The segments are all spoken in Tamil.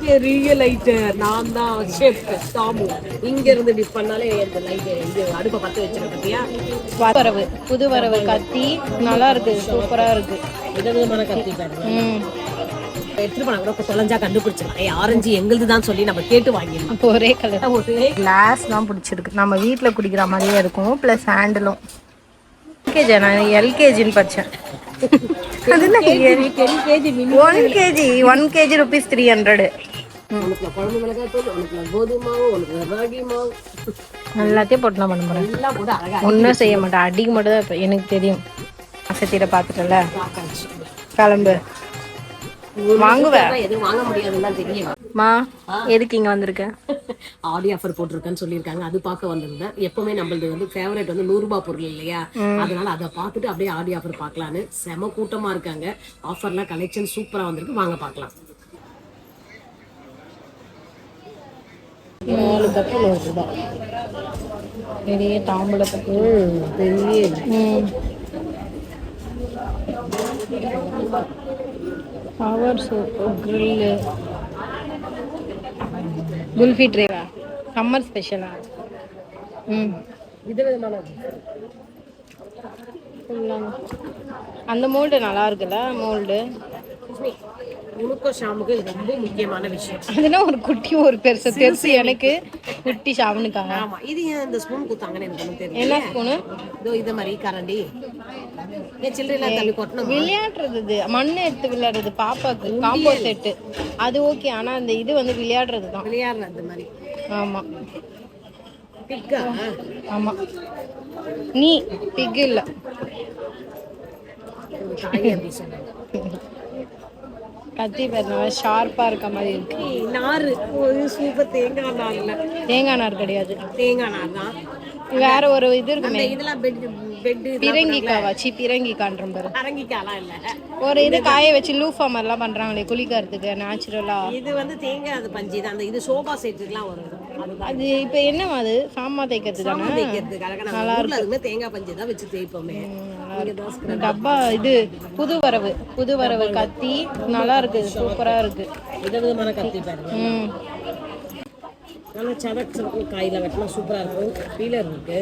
பெரிய லைட்டு நான் தான் ஷெஃப் தாமு. இங்க இருந்து டிப் பண்ணாலே இந்த லைட் இது அடுப்பை பத்த வச்சிருக்க பத்தியா. வரவு புது வரவு கத்தி நல்லா இருக்கு, சூப்பரா இருக்கு. விதவிதமான கத்தி பாருங்க. எடுத்துட்டு போனா கூட தொலைஞ்சா கண்டுபிடிச்சிடலாம். ஆரஞ்சு எங்களுது தான் சொல்லி நம்ம கேட்டு வாங்கிடலாம். ஒரே கலர். ஒரே கிளாஸ் தான் பிடிச்சிருக்கு. நம்ம வீட்டில் குடிக்கிற மாதிரியே இருக்கும். ப்ளஸ் ஹேண்டிலும் எல்கேஜி. நான் எல்கேஜின்னு படித்தேன். அது என்ன 1 kg rupees 300. எல்லாத்தையும் போட்டுலாம் பண்ண போறேன். ஒன்றும் செய்ய மாட்டேன், அடிக்க மட்டும் தான். இப்போ எனக்கு தெரியும். அசத்திர பார்த்துட்டல, கிளம்பு. வாங்குவேன். எதுவும் வாங்க முடியாதுன்னு தெரியும். மா எதுக்கு இங்க வந்திருக்கேன்? ஆடி ஆஃபர் போட்டிருக்கேன்னு சொல்லியிருக்காங்க. அது பார்க்க வந்திருந்தேன். எப்பவுமே நம்மளது வந்து ஃபேவரட் வந்து 100 ரூபாய் பொருள் இல்லையா, அதனால அதை பார்த்துட்டு அப்படியே ஆடி ஆஃபர் பார்க்கலான்னு. செம கூட்டமா இருக்காங்க. ஆஃபர்லாம் கலெக்ஷன் சூப்பரா வந்திருக்கு. வாங்க பார்க்கலாம். 4 கப்பு 100 ரூபாய். பெரிய தாம்பூல கப்பு. பெரிய பவர் சோப்பு, கிரில்லு, குல்ஃபி ட்ரேவா, சம்மர் ஸ்பெஷலா. விதவிதமான அந்த மோல்டு நல்லா இருக்குல்ல. மோல்டு உனக்கும் ஷாமுக்கு இது ரொம்ப முக்கியமான விஷயம். அதெல்லாம் ஒரு குட்டி ஒரு பெருசு பெருசு எனக்கு குட்டி ஷாமுனுக்காக. ஆமா, இது ஏன் இந்த ஸ்பூன் குத்தாங்கன்னு எனக்கு தெரியல. என்ன ஸ்பூனு? இதோ இத மாதிரி கரண்டி. ஏன் சில்லறையெல்லாம் தள்ளி கொட்டணும்? விளையாடுறது, இது மண்ணை எடுத்து விளையாடுறது பாப்பாக்கு. காம்போ செட்டு அது ஓகே. ஆனா அந்த இது வந்து விளையாடுறது தான். விளையாடுறது மாதிரி. ஆமா பிக்கா. ஆமா, நீ பிக் இல்ல. கத்தி பாருங்க, ஷார்ப்பா இருக்க மாதிரி இருக்கு. நார் ஒரு சூப்பர் தேங்காய் நார் இல்ல. தேங்காய் நார் கிடையாது, தேங்காய் நார் தான். வேற ஒரு இது இருக்குமே. இதெல்லாம் பெட் பிரங்கிக்காய் வச்சு பிரங்கிக்கான்ற பாரு. அரங்கிக்காலாம் இல்ல, ஒரு இது காய வச்சு லூஃபா மாதிரிலாம் பண்றாங்களே குளிக்கிறதுக்கு நேச்சுரலா. இது வந்து தேங்காய் அது பஞ்சு தான். அந்த இது சோபா செட்டுக்குலாம் வரும். அது இப்ப என்னமா அது சாமா தேய்க்கிறது தானே. நல்லா இருக்கு. அதுமே தேங்காய் பஞ்சு தான் வச்சு தேய்ப்போமே. டப்பா இது புது வரவு கத்தி நல்லா இருக்கு, சூப்பரா இருக்கு. விதவிதமான கத்தி பாருங்க. நல்லா சதக்கு காயில வெட்டினா சூப்பரா இருக்கும். பீலர் இருக்கு.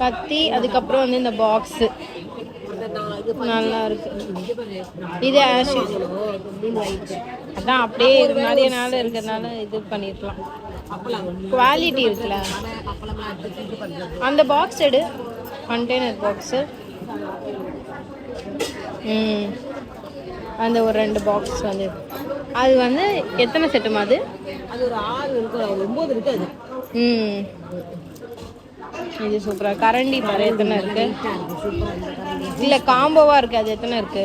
கத்தி. அதுக்கப்புறம் வந்து இந்த பாக்ஸ் நல்லா இருக்கு. இது அதான் அப்படியே நிறைய நாள் இருக்கிறதுனால இது பண்ணிருக்கலாம். குவாலிட்டி இருக்குல்ல. அந்த பாக்ஸ் எடு, கண்டெய்னர் பாக்ஸ். அந்த ஒரு 2 பாக்ஸ் வந்து அது வந்து எத்தனை செட்டுமா? அது ஒரு 6 இருக்கு, 9 இருக்கு. அது இது சூப்பரா. கரண்டி பாரு எத்தனை இருக்கு. இல்ல காம்போவா இருக்கு. அது எத்தனை இருக்கு?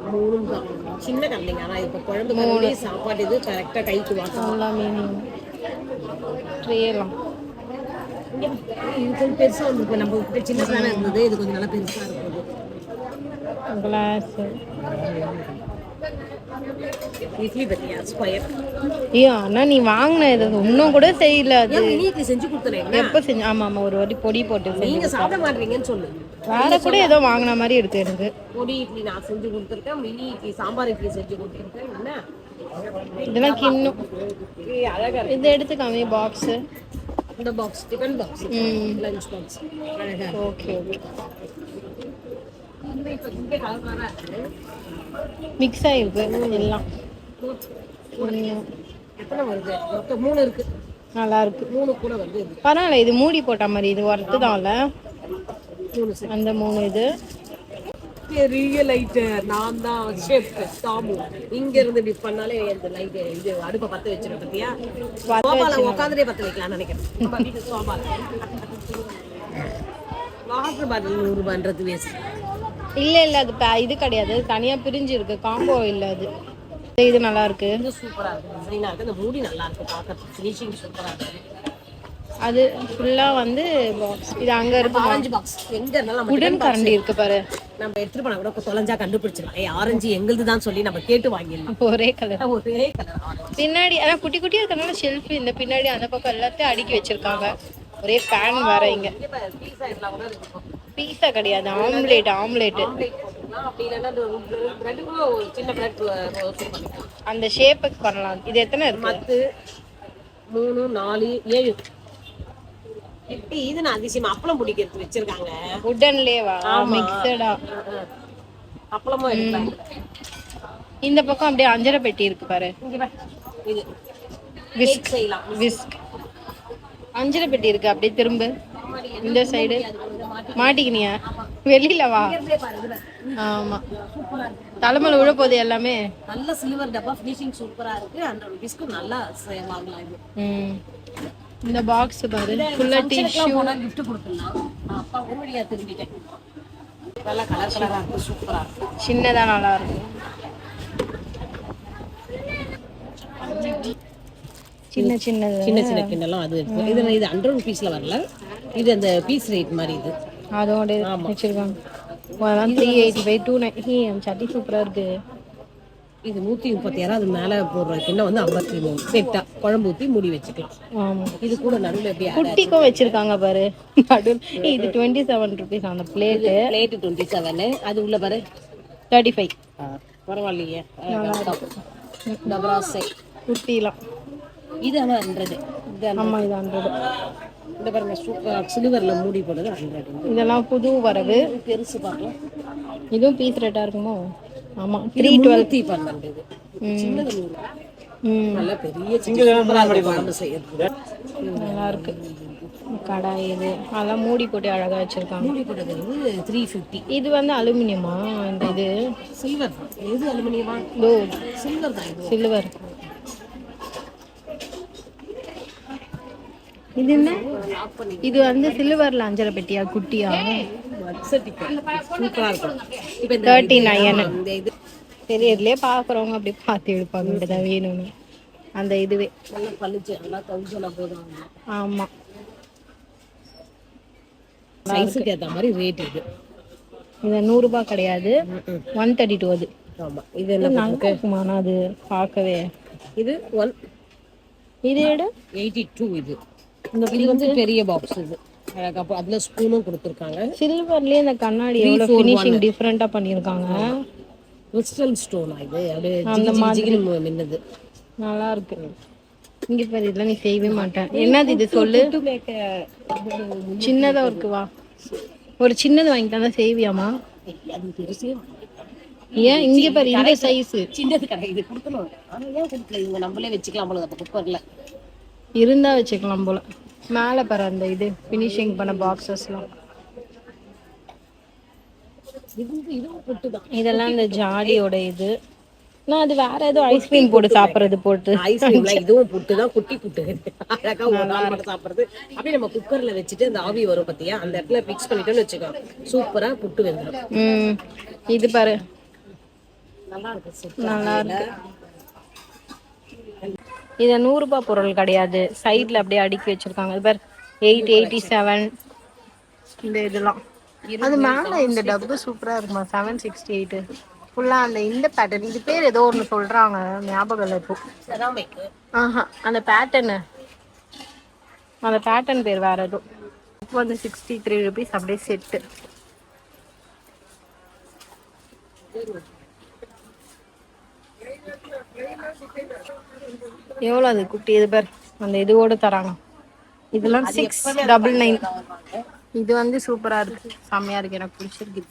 3 சின்ன கரண்டிங்க. ஆனா இப்ப குழம்பு கரண்டி சாப்பாடு இது கரெக்டா கைக்கு வாட்டலாம். ட்ரேலாம் இது கொஞ்சம் பெருசா வந்து நம்ம சின்னதா இருந்தது. இது கொஞ்சம் நல்லா பெருசா இருக்குது. கிளாஸ். இட்லி பத்தியா ஸ்கொயர். ஆனா நீ வாங்கின இது இன்னும் கூட செய்யல. அது இட்லி செஞ்சு கொடுத்தேன். எப்ப செஞ்சு? ஆமா ஆமா, ஒரு வாட்டி பொடி போட்டு. நீங்க சாப்பிட மாட்டீங்கன்னு சொல்லு. வேற கூட ஏதோ வாங்கின மாதிரி இருக்கு எனக்கு. பொடி இட்லி நான் செஞ்சு கொடுத்துருக்கேன். மினி இட்லி, சாம்பார் இட்லி செஞ்சு கொடுத்துருக்கேன். என்ன இதெல்லாம் கிண்ணும். இதை எடுத்துக்காம பாக்ஸ். இந்த box tiffin box, lunch box. Okay okay. Mix ஆயிருக்கு எல்லாம். எத்தனை வருது? மொத்தம் 3 இருக்கு. நல்லா இருக்கு. 3 கூட வருது. பரவாயில்ல, இது மூடி போட்ட மாதிரி. இது ஒர்த்து தான்ல. அந்த 3 இது பெரிய லைட்டு நான் தான் ஷெஃப் தாமு. இங்க இருந்து டிப் பண்ணாலே இந்த லைட் இது அடுப்பை பத்த வச்சிருக்க பத்தியா. சோபால உட்காந்துட்டே பத்த வைக்கலாம்னு நினைக்கிறேன். சோபால வாட்டர் பாட்டில் 100 ரூபான்றது வேஸ்ட். இல்ல அது இது கிடையாது, தனியா பிரிஞ்சு இருக்கு. காம்போ இல்ல அது. இது நல்லா இருக்கு. இது சூப்பரா இருக்கு. டிசைனா இருக்கு. இந்த மூடி நல்லா இருக்கு பார்க்க. ஃபினிஷிங் சூப்பரா இருக்கு. அது ஃபுல்லா வந்து பாக்ஸ். இது அங்க இருக்கு ஆரஞ்சு பாக்ஸ். எங்க இருந்தாலும் உடன் கரண்டி இருக்கு பாரு. நம்ம எடுத்துட்டு போனா கூட தொலைஞ்சா கண்டுபிடிச்சிடலாம். ஆரஞ்சு எங்களுது தான் சொல்லி நம்ம கேட்டு வாங்கிடலாம். ஒரே கலர். பின்னாடி ஆனா குட்டி குட்டியா இருக்கனால ஷெல்ஃப் இந்த பின்னாடி அந்த பக்கம் எல்லாத்தையும் அடுக்கி வச்சிருக்காங்க. ஒரே ஃபேன் வேற இங்க. பீஸா கிடையாது, ஆம்லேட். பண்ணலாம், அப்படி இல்லைன்னா பிரெட்டுக்கும் ஒரு சின்ன பிரெட் ரோஸ்ட் பண்ணிக்கலாம். அந்த ஷேப்புக்கு பண்ணலாம். இது எத்தனை இருக்கு? மத்து 3 4 7. எப்படி இது நான் அதிசயம் அப்பளம் பிடிக்கிறது வச்சிருக்காங்க. உடன்லேவா? மிக்சடா அப்பளமும் எடுக்கலாம். இந்த பக்கம் அப்படியே அஞ்சரை பெட்டி இருக்கு பாரு. இங்க பாரு, இது விஸ்க் செய்யலாம். விஸ்க் அஞ்சரை பெட்டி இருக்கு. அப்படியே திரும்ப இந்த சைடு மாட்டிக்கினியா? வெளியில வா. ஆமா, தலைமையில விழ போகுது எல்லாமே. நல்ல சில்வர் டப்பா, ஃபினிஷிங் சூப்பரா இருக்கு. 100 rupeesக்கு நல்லா வாங்கலாம் இது. இந்த பாக்ஸ் பாரு, ஃபுல்லா டிஷ்யூ. போனா gift கொடுக்கலாம். அப்பா ஒரு வழியா திரும்பிட்டேன். நல்லா கலர் கலரா இருக்கு, சூப்பரா இருக்கு. சின்னதா நல்லா இருக்கும். சின்ன சின்ன சின்ன சின்ன கிண்ணெல்லாம் அது இருக்கு. இது 100 rupeesல வரல, இது அந்த பீஸ் ரேட் மாதிரி. இது அதோட வச்சிருக்காங்க. 385 290. சட்டி சூப்பரா இருக்கு. இது 136. அது மேல போடுற கிண்ணம் வந்து 53 செட்டா குழம்பு ஊத்தி மூடி வச்சுக்கலாம். ஆமா, இது கூட நடுவுல எப்படி குட்டிக்கும் வச்சிருக்காங்க பாரு. இது 27 rupees அந்த பிளேட். 27. அது உள்ள பாரு 35. பரவாயில்லையே, டபராசை குட்டிலாம். இது ஆனா 100. ஆமா, இது 100. இந்த பாருங்க, சூப்பர் சில்வர்ல மூடி போடுறது 100. இதெல்லாம் புது வரவு. பெருசு பார்க்கலாம். இதுவும் பீஸ் ரேட்டா இருக்குமோ? ஆமா, 312. 12. இது சின்னது 100. நல்ல பெரிய குழம்பு செய்யறது நல்லா இருக்கு. கடாய் இது அதெல்லாம் மூடி போட்டு அழகா வச்சிருக்காங்க. மூடி போட்டது வந்து 350. இது வந்து அலுமினியமா? இந்த இது சில்வர். எது அலுமினியமா? ஓ, சில்வர் தான். இது சில்வர். இது என்ன? இது வந்து சில்வர்ல அஞ்சரை பெட்டியா குட்டியா? சூப்பரா இருக்கும். இப்போ 39. இந்த இது சரி, இதுலயே பாக்குறவங்க அப்படியே பார்த்து எடுப்பாங்க. இப்படிதான் வேணும்னு அந்த இதுவே நல்லா பளிச்சு, நல்லா 1000 போதும். ஆமா, சைஸுக்கு ஏத்த மாதிரி ரேட். இது இது 100 ரூபாய் கிடையாது, 132. அது ஆமா, இது என்ன நல்லா இருக்குமானா அது பார்க்கவே. இது இது எடு 82. இது வந்து பெரிய பாக்ஸ். இது அழகா அதுல ஸ்பூனும் கொடுத்துருக்காங்க. சில்வர்லயே இந்த கண்ணாடி எவ்வளவு ஃபினிஷிங் டிஃபரெண்டா பண்ணிருக்காங்க. கிறிஸ்டல் ஸ்டோனா இது, அப்படியே ஜிகிஜிகின்னு மின்னுது. நல்லா இருக்கு. இங்க பாரு, இதெல்லாம் நீ செய்யவே மாட்டேன். என்னது இது சொல்லு? சின்னதா இருக்கு. வா, ஒரு சின்னது வாங்கி தந்தா செய்வியாமா? அது பெருசே. ஏன் இங்க பாரு, இந்த சைஸ் சின்னது கடை. இது கொடுக்கணும். ஆனா ஏன் கொடுக்கல? இவங்க நம்மளே வச்சுக்கலாம் போல. அப்ப குக்கர்ல இருந்தா வச்சுக்கலாம் போல. மேல பாரு அந்த இது ஃபினிஷிங் பண்ண பாக்ஸஸ்லாம். இதெல்லாம் இந்த ஜாடியோட இது. நான் அது வேற ஏதோ ஐஸ்கிரீம் போட்டு சாப்பிடுறது போட்டு. ஐஸ்கிரீம்லாம் இதுவும் புட்டு தான், குட்டி புட்டு. அழகா ஒரு நாள் மட்டும் சாப்பிடுறது. அப்படியே நம்ம குக்கர்ல வச்சுட்டு அந்த ஆவி வரும் பத்தியா, அந்த இடத்துல மிக்ஸ் பண்ணிட்டோம்னு வச்சுக்கோ, சூப்பரா புட்டு வெந்துடும். இது பாரு, நல்லா இருக்கு. நல்லா இருக்கு. இது 100 ரூபாய் பொருள் கிடையாது. சைட்ல அப்படியே அடுக்கி வச்சிருக்காங்க. இது பாரு 887. இந்த இதெல்லாம் அது மேல இந்த டப்பு சூப்பரா இருக்குமா. 768 ஃபுல்லா அந்த இந்த பேட்டர்ன். இது பேர் ஏதோ ஒன்று சொல்றாங்க, ஞாபகம் இல்லை இப்போ. அந்த பேட்டர்ன் பேர் வேற ஏதோ. இப்போ வந்து 63 rupees அப்படியே செட்டு. எவ்வளோ அது குட்டி? இது பேர் அந்த இதுவோட தராங்க. இதெல்லாம் 699. இது வந்து சூப்பரா இருக்கு, செம்மையா இருக்கு, எனக்கு பிடிச்சிருக்கு.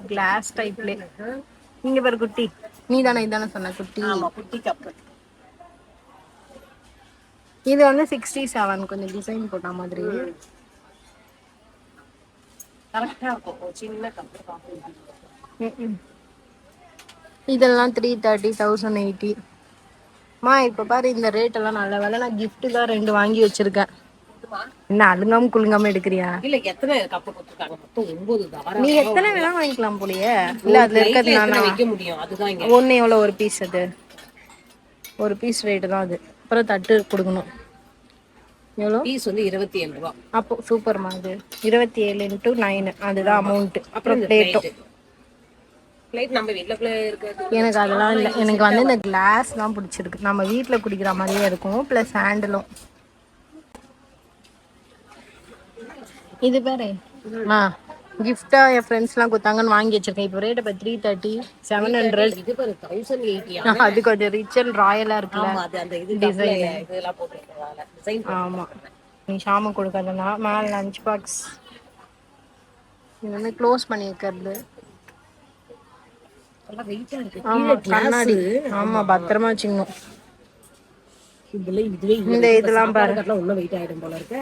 கிளாஸ் டைப்ல. இங்க பாரு குட்டி, நீ தானே இதானே சொன்ன குட்டி? குட்டி கப். இது வந்து 67. கொஞ்சம் டிசைன் போட்ட மாதிரி கரெக்டா இருக்கும். சின்ன கப். இதெல்லாம் 330 1080. இப்ப பாரு இந்த ரேட் எல்லாம் நல்ல வேலை. நான் gift தான் 2 வாங்கி வச்சிருக்கேன். என்ன அழுங்காம குலுங்காம எடுக்கிறியா? இல்ல, எத்தனை கப் கொடுத்துருக்காங்க? மொத்தம் 9 தாராளமா. நீ எத்தனை வேணா வாங்கிக்கலாம் போலயே. இல்ல அதுல இருக்கிறது நான் வைக்க முடியும். அதுதான் இங்க. ஒண்ணு எவ்வளவு ஒரு பீஸ்? அது ஒரு பீஸ் ரேட் தான் அது. அப்புறம் தட்டு கொடுக்கணும். எவ்வளவு பீஸ் வந்து 27 ரூபாய். அப்போ சூப்பர்மா. அது 27 × 9 அதுதான் அமௌண்ட். அப்புறம் பிளேட் நம்ம வீட்ல இருக்கு. எனக்கு அதெல்லாம் இல்லை. எனக்கு வந்து இந்த கிளாஸ் தான் பிடிச்சிருக்கு. நம்ம வீட்டுல குடிக்கிற மாதிரியே இருக்கும், பிளஸ் ஹேண்டிலும். இது பாரு, கிஃப்டா என் ஃப்ரெண்ட்ஸ்லாம் கொடுத்தாங்கன்னு வாங்கி வச்சிருக்கேன். இப்போ ரேட் இப்போ 330, 700. இது பாரு 1080. அது கொஞ்சம் ரிச் அண்ட் ராயலா இருக்குல்ல. ஆமா அது அந்த இது டிசைன். இதெல்லாம் போட்டுருக்காங்க டிசைன். ஆமா, நீ ஷாம கொடுக்கறதுனா மேல லஞ்ச் பாக்ஸ் இது வந்து க்ளோஸ் பண்ணி வைக்கிறது. நல்லா வெயிட்டா இருக்கு. ஆமா, கீழ கண்ணாடி. கிளாஸ். ஆமா, பத்திரமா வச்சுக்கணும். இதுவே இந்த இதெல்லாம் பாரு, இன்னும் வெயிட் ஆயிடும் போல இருக்கு.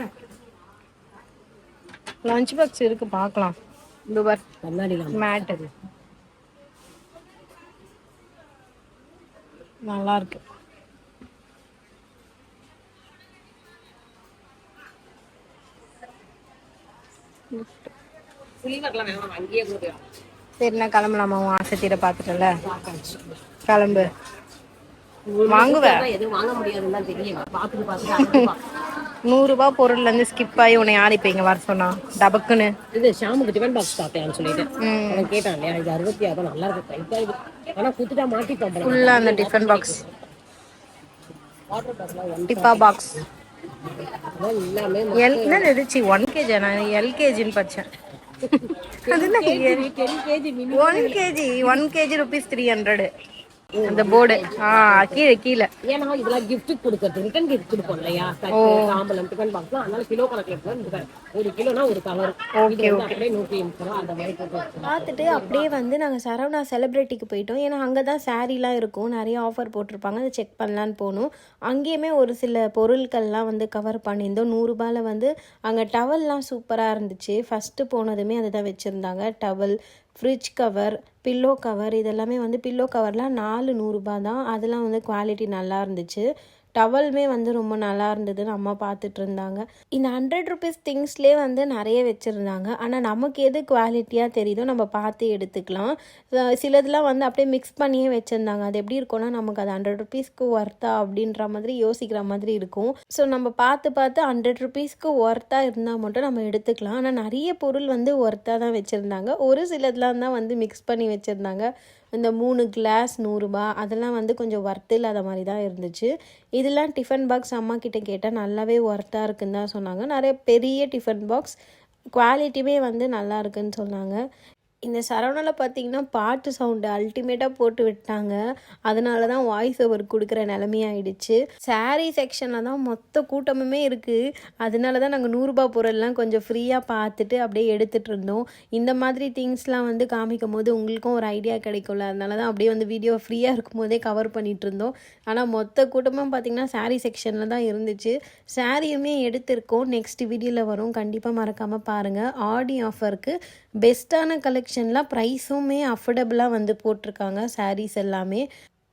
லஞ்ச் பாக்ஸ் இருக்கு, பார்க்கலாம். இந்த பார் கண்ணாடில மேட் நல்லா இருக்கு. சில்வர்லாம் வேணாம், அங்கேயே கொடுக்கலாம். சரி, நான் கிளம்பலாமா? உன் ஆசை தீர பார்த்துட்டல, கிளம்பு. வாங்குவேன், எதுவும் வாங்க முடியாதுன்னு தெரியும். பார்த்துட்டு 100 ரூபாய் பொருள்ல இருந்து ஸ்கிப் ஆகி உன்னை யார் இப்ப இங்க வர சொன்னா டபக்குன்னு? இது ஷாமுக்கு டிஃபன் பாக்ஸ் பார்த்தேன்னு சொல்லிட்டு அவன் கேட்டான் இல்லையா, இது 66 நல்லா இருக்கு டைட்டா இது. ஆனா குத்துட்டா மாட்டிப்போம் ஃபுல்லா அந்த டிஃபன் பாக்ஸ், வாட்டர் பாட்டில் டிப்பா பாக்ஸ் எல்லாமே என்ன இருந்துச்சு. 1 kg, நான் எல்கேஜின்னு படிச்சேன். அது என்ன 10 kg 1 kg, 1 kg rupees 300. அந்த போர்டு கீழே கீழே. ஏன்னா இதெல்லாம் கிஃப்ட் கொடுக்கறது, ரிட்டன் கிஃப்ட் கொடுப்போம் இல்லையா, தாம்பலம் டிஃபன் பாக்ஸ். அதனால கிலோ கணக்கில் 1 கிலோனா ஒரு கவர். Okay okay. அப்படியே 180 ரூபா அந்த மாதிரி பார்த்துட்டு அப்படியே வந்து நாங்கள் சரவணா செலிப்ரிட்டிக்கு போயிட்டோம். ஏன்னா அங்கே தான் சாரீலாம் இருக்கும், நிறைய ஆஃபர் போட்டிருப்பாங்க, அதை செக் பண்ணலான்னு போனோம். அங்கேயுமே ஒரு சில பொருட்கள்லாம் வந்து கவர் பண்ணியிருந்தோம். 100 ரூபாயில் வந்து அங்கே டவல்லாம் சூப்பராக இருந்துச்சு. ஃபஸ்ட்டு போனதுமே அதை தான் வச்சுருந்தாங்க. Towel, fridge cover, pillow cover, இதெல்லாமே வந்து பில்லோ கவர்லாம் 100 ரூபா தான். அதெல்லாம் வந்து குவாலிட்டி நல்லா இருந்துச்சு. டவலுமே வந்து ரொம்ப நல்லா இருந்ததுன்னு அம்மா பார்த்துட்டு இருந்தாங்க. இந்த 100 ருபீஸ் திங்ஸ்லேயே வந்து நிறைய வச்சுருந்தாங்க. ஆனால் நமக்கு எது குவாலிட்டியாக தெரியுதோ நம்ம பார்த்து எடுத்துக்கலாம். சிலதெல்லாம் வந்து அப்படியே மிக்ஸ் பண்ணியே வச்சுருந்தாங்க. அது எப்படி இருக்கும்னா நமக்கு அது 100 ருபீஸ்க்கு ஒர்த்தா அப்படின்ற மாதிரி யோசிக்கிற மாதிரி இருக்கும். ஸோ நம்ம பார்த்து 100 ருபீஸ்க்கு ஒர்த்தாக இருந்தால் மட்டும் நம்ம எடுத்துக்கலாம். ஆனால் நிறைய பொருள் வந்து ஒர்த்தாக தான் வச்சுருந்தாங்க. ஒரு சிலதெல்லாம் தான் வந்து மிக்ஸ் பண்ணி வச்சுருந்தாங்க. இந்த 3 கிளாஸ் 100 ரூபா அதெல்லாம் வந்து கொஞ்சம் ஒர்த்து இல்லாத மாதிரி தான் இருந்துச்சு. இதெல்லாம் டிஃபன் பாக்ஸ் அம்மா கிட்ட கேட்டால் நல்லாவே ஒர்த்தாக இருக்குன்னு தான் சொன்னாங்க. நிறைய பெரிய டிஃபன் பாக்ஸ், குவாலிட்டியுமே வந்து நல்லா இருக்குன்னு சொன்னாங்க. இந்த சரவணாவில் பார்த்தீங்கன்னா பாட்டு சவுண்டு அல்டிமேட்டாக போட்டு விட்டாங்க. அதனால தான் வாய்ஸ் ஓவர் கொடுக்குற நிலமையாயிடுச்சு. சாரீ செக்ஷனில் தான் மொத்த கூட்டமுமே இருக்குது. அதனால தான் நாங்கள் 100 ரூபா பொருள்லாம் கொஞ்சம் ஃப்ரீயாக பார்த்துட்டு அப்படியே எடுத்துகிட்டு இருந்தோம். இந்த மாதிரி திங்ஸ்லாம் வந்து காமிக்கும் போது உங்களுக்கும் ஒரு ஐடியா கிடைக்கும்ல, அதனால தான் அப்படியே வந்து வீடியோ ஃப்ரீயாக இருக்கும் போதே கவர் பண்ணிகிட்டு இருந்தோம். ஆனால் மொத்த கூட்டமும் பார்த்திங்கன்னா சாரீ செக்ஷனில் தான் இருந்துச்சு. சாரியுமே எடுத்திருக்கோம், நெக்ஸ்ட் வீடியோவில் வரும், கண்டிப்பாக மறக்காமல் பாருங்கள். ஆடி ஆஃபருக்கு பெஸ்ட்டான கலெக்ஷன்லாம், ப்ரைஸுமே அஃபோர்டபுளாக வந்து போட்டிருக்காங்க சாரீஸ் எல்லாமே.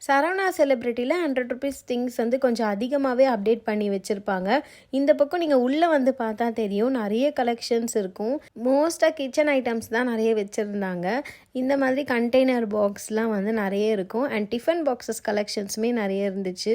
சரவணா செலிப்ரிட்டியில் 100 ருபீஸ் திங்ஸ் வந்து கொஞ்சம் அதிகமாகவே அப்டேட் பண்ணி வச்சுருப்பாங்க. இந்த பக்கம் நீங்கள் உள்ளே வந்து பார்த்தா தெரியும், நிறைய கலெக்ஷன்ஸ் இருக்கும். மோஸ்ட்டாக கிச்சன் ஐட்டம்ஸ் தான் நிறைய வச்சுருந்தாங்க. இந்த மாதிரி கண்டெய்னர் பாக்ஸ்லாம் வந்து நிறைய இருக்கும். அண்ட் டிஃபன் பாக்ஸஸ் கலெக்ஷன்ஸுமே நிறைய இருந்துச்சு.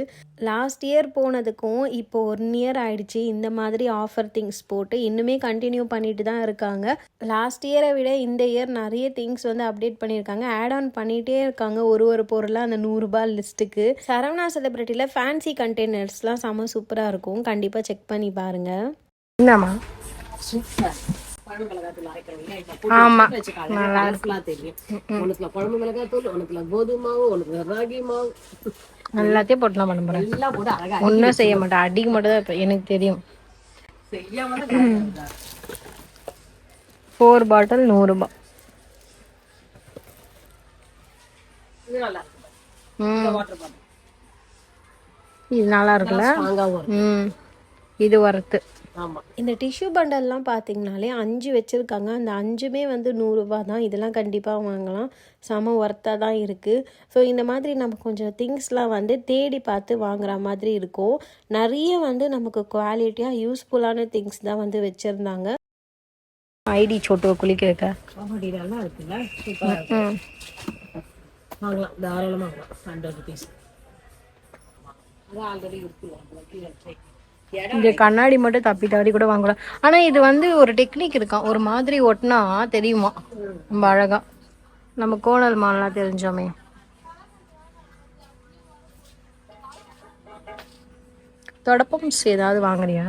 லாஸ்ட் இயர் போனதுக்கும் இப்போ 1 இயர் ஆயிடுச்சு. இந்த மாதிரி ஆஃபர் திங்ஸ் போட்டு இன்னுமே கண்டினியூ பண்ணிட்டு தான் இருக்காங்க. லாஸ்ட் இயரை விட இந்த இயர் நிறைய திங்ஸ் வந்து அப்டேட் பண்ணியிருக்காங்க, ஆட் ஆன் பண்ணிகிட்டே இருக்காங்க ஒரு பொருளாக அந்த 100 ரூபாய் லிஸ்ட்டுக்கு. சரவணா செலிப்ரிட்டியில் ஃபேன்சி கண்டெய்னர்ஸ்லாம் செம சூப்பராக இருக்கும், கண்டிப்பாக செக் பண்ணி பாருங்கள். என்னம்மா சூப்பர். குழம்பு மிளகாத்தூள் அரைக்கிறவங்க ஆமா, நல்லா தெரியும். ஒண்ணுக்குள்ள குழம்பு மிளகாத்தூள், ஒண்ணுக்குள்ள கோதுமை மாவு, ஒண்ணுக்குள்ள ராகி மாவு, எல்லாத்தையும் போட்டு நான் பண்ண போகிறேன். எல்லாம் போட்டு அழகா ஒன்றும் செய்ய மாட்டேன், அடிக்க மட்டும் தான் இப்போ எனக்கு தெரியும். செய்யாம 4 பாட்டில் 100 ரூபாய். இது நல்லா இருக்கு. வாட்டர் பாட்டில் இது நல்லா இருக்குல்ல. இது வரத்து. ஆமாம். இந்த டிஷ்யூ பண்டல்லாம் பார்த்தீங்கனாலே 5 வச்சுருக்காங்க. அந்த 5மே வந்து 100 ரூபா தான். இதெல்லாம் கண்டிப்பாக வாங்கலாம், செம ஒர்த்தாக தான் இருக்குது. ஸோ இந்த மாதிரி நம்ம கொஞ்சம் திங்ஸ்லாம் வந்து தேடி பார்த்து வாங்குற மாதிரி இருக்கும். நிறைய வந்து நமக்கு குவாலிட்டியாக யூஸ்ஃபுல்லான திங்ஸ் தான் வந்து வச்சுருந்தாங்க. ஐடி சோட்டுவை குளிக்க வைக்க நல்லா இருக்குல்ல, சூப்பராக இருக்கு. வாங்கலாம், தாராளமாக வாங்கலாம். 100 ருபீஸ் ஆல்ரெடி இருக்குல்ல. இந்த கண்ணாடி மட்டும் தப்பி தவறி கூட வாங்கலாம். ஆனா இது வந்து ஒரு டெக்னிக் இருக்கான், ஒரு மாதிரி ஒட்டினா தெரியுமா ரொம்ப அழகா. நம்ம கோணல் மாலாம் தெரிஞ்சோமே. தொடப்பம்ஸ் ஏதாவது வாங்குறியா?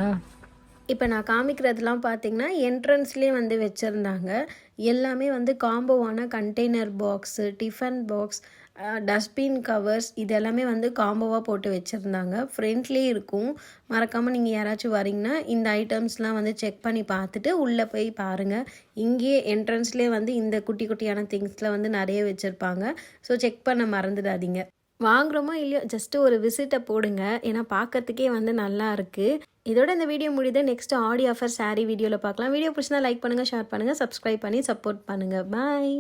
இப்போ நான் காமிக்கிறதுலாம் பார்த்தீங்கன்னா என்ட்ரன்ஸ்லேயே வந்து வச்சுருந்தாங்க. எல்லாமே வந்து காம்போவான container box, tiffin box, dustbin covers இது எல்லாமே வந்து காம்போவாக போட்டு வச்சுருந்தாங்க. ஃப்ரண்ட்லேயே இருக்கும். மறக்காமல் நீங்கள் யாராச்சும் வரீங்கன்னா இந்த ஐட்டம்ஸ்லாம் வந்து செக் பண்ணி பார்த்துட்டு உள்ளே போய் பாருங்கள். இங்கேயே என்ட்ரன்ஸ்லேயே வந்து இந்த குட்டி குட்டியான திங்ஸ்லாம் வந்து நிறைய வச்சுருப்பாங்க. ஸோ செக் பண்ண மறந்துடாதீங்க. வாங்குகிறோமோ இல்லையோ ஜஸ்ட்டு ஒரு விசிட்டை போடுங்க. ஏன்னா பார்க்கறதுக்கே வந்து நல்லா இருக்குது. இதோட இந்த வீடியோ முடியுது. நெக்ஸ்ட் ஆடி ஆஃபர் சாரீ வீடியோவில் பார்க்கலாம். வீடியோ பிடிச்சிருந்தா லைக் பண்ணுங்கள், ஷேர் பண்ணுங்கள், சப்ஸ்கிரைப் பண்ணி சப்போர்ட் பண்ணுங்கள். பாய்.